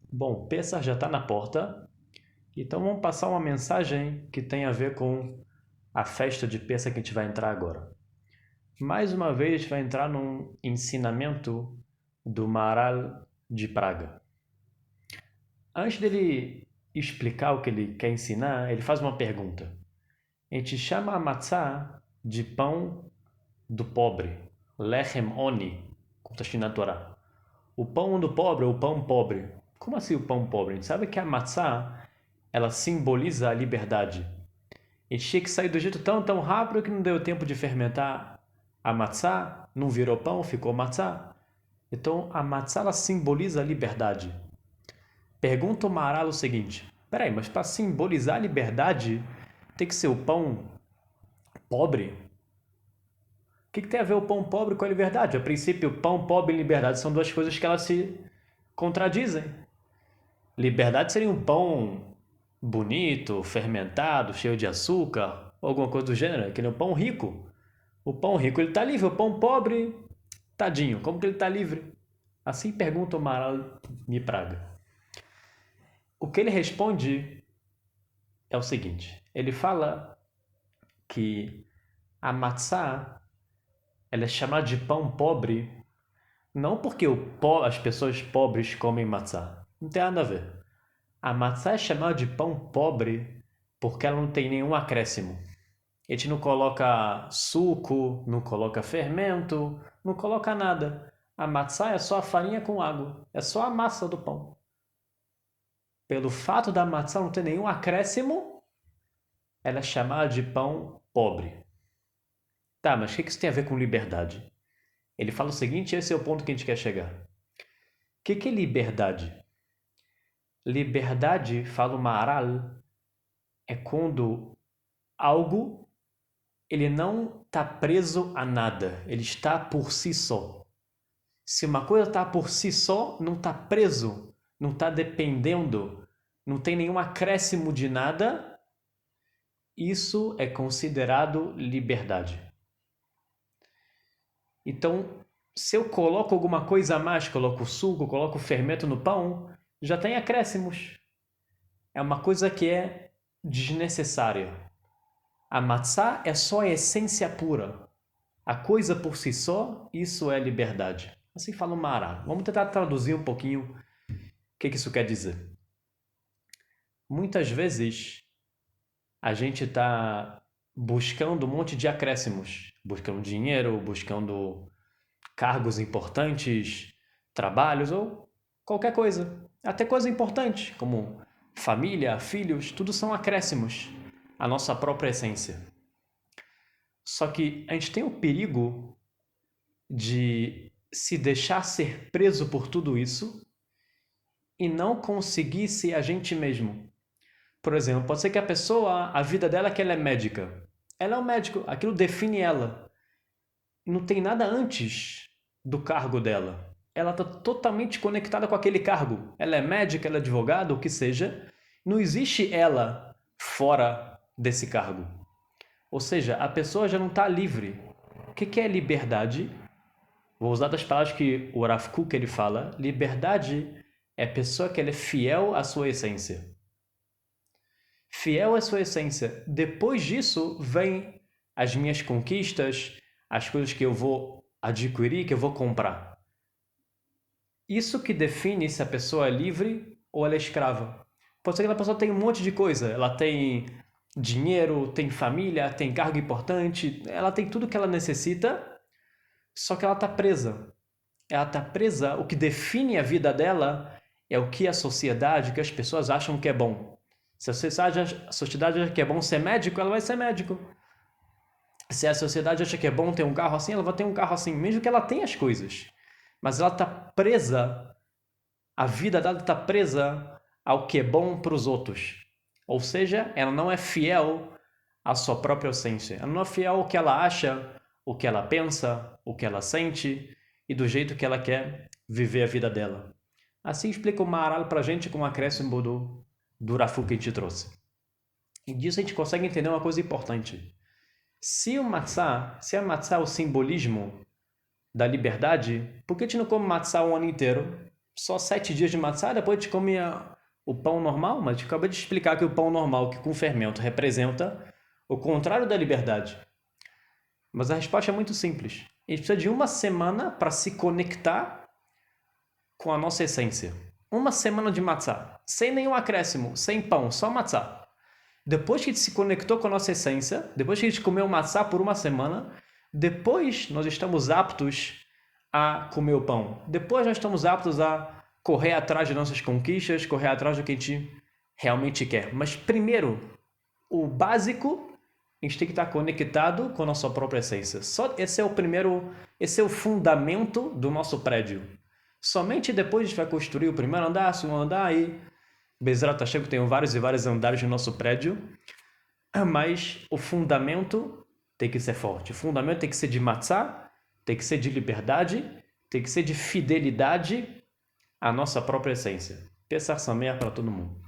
Bom, Pessah já está na porta, então vamos passar uma mensagem que tem a ver com a festa de Pessah que a gente vai entrar agora. Mais uma vez, a gente vai entrar num ensinamento do Maharal de Praga. Antes dele explicar o que ele quer ensinar, ele faz uma pergunta. A gente chama a matzá de pão do pobre, lechem oni, como está escrito na Torá. O pão do pobre ou o pão pobre. Como assim o pão pobre? A gente sabe que a matzá ela simboliza a liberdade. A gente tinha que sair do jeito tão rápido que não deu tempo de fermentar a matzá, não virou pão, ficou matzá. Então a matzá ela simboliza a liberdade. Pergunta o Maharal o seguinte: peraí, mas para simbolizar a liberdade tem que ser o pão pobre? O que tem a ver o pão pobre com a liberdade? A princípio, pão pobre e liberdade são duas coisas que elas se contradizem. Liberdade seria um pão bonito, fermentado, cheio de açúcar, ou alguma coisa do gênero, que nem o pão rico. O pão rico ele está livre, o pão pobre, tadinho, como que ele está livre? Assim pergunta o Maharal de Praga. O que ele responde é o seguinte: ele fala que a matzá ela é chamada de pão pobre não porque as pessoas pobres comem matzá. Não tem nada a ver. A matzá é chamada de pão pobre porque ela não tem nenhum acréscimo. A gente não coloca suco, não coloca fermento, não coloca nada. A matzá é só a farinha com água. É só a massa do pão. Pelo fato da matzá não ter nenhum acréscimo, ela é chamada de pão pobre. Tá, mas o que isso tem a ver com liberdade? Ele fala o seguinte, esse é o ponto que a gente quer chegar. O que é liberdade? Liberdade, fala o Maharal, é quando algo ele não está preso a nada, ele está por si só. Se uma coisa está por si só, não está preso, não está dependendo, não tem nenhum acréscimo de nada, isso é considerado liberdade. Então, se eu coloco alguma coisa a mais, coloco suco, coloco fermento no pão, já tem acréscimos. É uma coisa que é desnecessária. A matzá é só a essência pura. A coisa por si só, isso é liberdade. Assim fala o Maharal. Vamos tentar traduzir um pouquinho o que isso quer dizer. Muitas vezes a gente está buscando um monte de acréscimos, buscando dinheiro, buscando cargos importantes, trabalhos ou qualquer coisa. Até coisa importante, como família, filhos, tudo são acréscimos à nossa própria essência. Só que a gente tem o perigo de se deixar ser preso por tudo isso e não conseguir ser a gente mesmo. Por exemplo, pode ser que a pessoa, a vida dela é que ela é médica. Ela é um médico, aquilo define ela. Não tem nada antes do cargo dela. Ela está totalmente conectada com aquele cargo. Ela é médica, ela é advogada, o que seja. Não existe ela fora desse cargo. Ou seja, a pessoa já não está livre. O que é liberdade? Vou usar das palavras que o Rav Kook ele fala. Liberdade é a pessoa que ela é fiel à sua essência. Fiel à sua essência. Depois disso, vem as minhas conquistas, as coisas que eu vou adquirir, que eu vou comprar. Isso que define se a pessoa é livre ou ela é escrava. Pode ser que aquela pessoa tenha um monte de coisa. Ela tem dinheiro, tem família, tem cargo importante, ela tem tudo que ela necessita, só que ela está presa. Ela está presa, o que define a vida dela é o que a sociedade, o que as pessoas acham que é bom. Se a sociedade acha que é bom ser médico, ela vai ser médico. Se a sociedade acha que é bom ter um carro assim, ela vai ter um carro assim, mesmo que ela tenha as coisas. Mas ela está presa, a vida dela está presa ao que é bom para os outros. Ou seja, ela não é fiel à sua própria essência. Ela não é fiel ao que ela acha, o que ela pensa, o que ela sente e do jeito que ela quer viver a vida dela. Assim explica o Maharal para a gente com o acréscimo do Rafu que a gente trouxe. E disso a gente consegue entender uma coisa importante. Se a matzá é o simbolismo da liberdade, por que a gente não come matzá o ano inteiro? só 7 dias de matzá, depois a gente come o pão normal, mas a gente acaba de explicar que o pão normal, que com fermento representa o contrário da liberdade. Mas a resposta é muito simples. A gente precisa de uma semana para se conectar com a nossa essência. Uma semana de matzá, sem nenhum acréscimo, sem pão, só matzá. Depois que a gente se conectou com a nossa essência, depois que a gente comeu matzá por uma semana, depois nós estamos aptos a comer o pão. Depois nós estamos aptos a correr atrás de nossas conquistas, correr atrás do que a gente realmente quer. Mas primeiro, o básico, a gente tem que estar conectado com a nossa própria essência. Só esse é o fundamento do nosso prédio. Somente depois a gente vai construir o primeiro andar, o segundo andar e Bezerra Hashem, que tem vários e vários andares no nosso prédio, mas o fundamento tem que ser forte. O fundamento tem que ser de matzá, tem que ser de liberdade, tem que ser de fidelidade à nossa própria essência. Pesach Sameach para todo mundo.